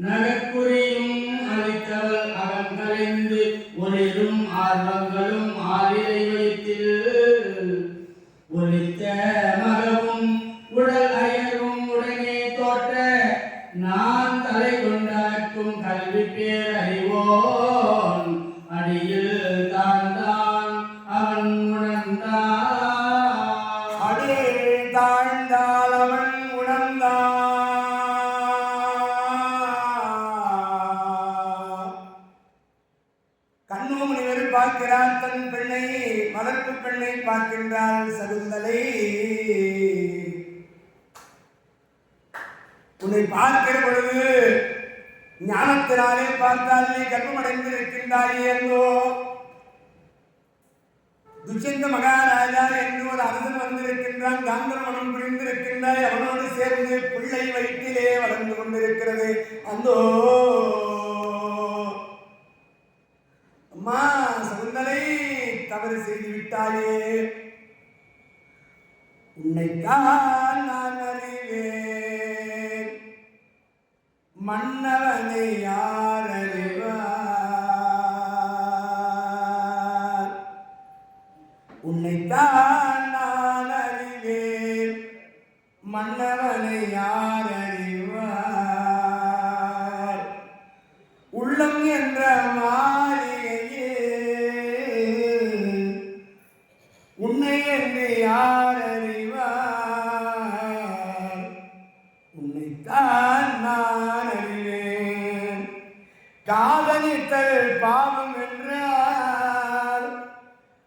நகக்குறியும் அழைத்தவள் அவன் கலைந்து ஒளிரும் ஆர்வங்களும் ஆலிலை வைத்தில் ஒளித்த மகவும் உடல் அயரும் உடனே தோற்ற நான் தலை கொண்டாக்கும் கல்வி பேரறிவோன் அடியில் தான் அவன் உணர்ந்தான் அடியில் தாழ்ந்தால் அவன் உணர்ந்தான் கண்ணோமுனிவர் பார்க்கிறார் தன் பெண்ணை மலர்ப்பு பெண்ணை பார்க்கின்றாள் சகுந்தலை. உன்னை பார்க்கிற பொழுது ஞானத்தினாலே பார்த்தால் நீ கர்ப்பமடைந்திருக்கின்றாயே என்றோ துஷ்யந்த மகாராஜா என்று ஒரு அரசன் வந்திருக்கின்றான். காந்தரமணம் புரிந்திருக்கின்றாய். அவனோடு சேர்ந்து பிள்ளை வயிற்றிலே வளர்ந்து கொண்டிருக்கிறது. அந்தோ அம்மா சகுந்தலை தவறு செய்து விட்டாயே. உன்னைத்தான் நான் அறிவேன், மன்னவனை யார் அறிவார்? உன்னைத்தான் நான் அறிவேன், மன்னவனை யார் அறிவார்? உள்ளம் என்ற மாளிகையே உன்னை என்று யார் அறிவார்? உன்னைத்தான் நான் அறிவேன். காதலித்தல் பாவம் என்றால்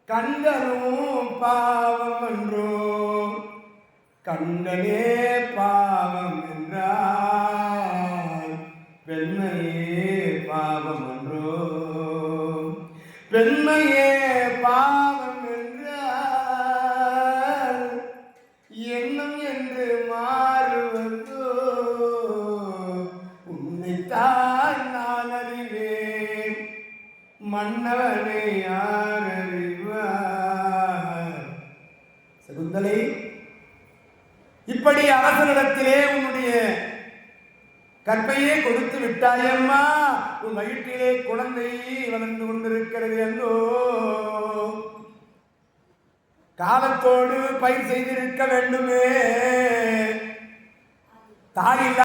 கண்டனும் பாவம் என்றோ, கண்டனே பாவம் என்றால் பெண்மையே பாவம் என்றோ, பெண்மையே பாவம் என்றால் எண்ணம் என்று மாறுவதோ. உன்னைத்தான் நான் அறிவேன், மன்னவனை யார் அறிவார்? சகுந்தலை, இப்படி அரசனிடத்திலே உன்னுடைய கற்பையே கொடுத்து விட்டாயம்மா. உன் வயிற்றிலே குழந்தை வளர்ந்து கொண்டிருக்கிறது என்றோ காலத்தோடு பயிர் செய்திருக்க வேண்டுமே. தாயில்லா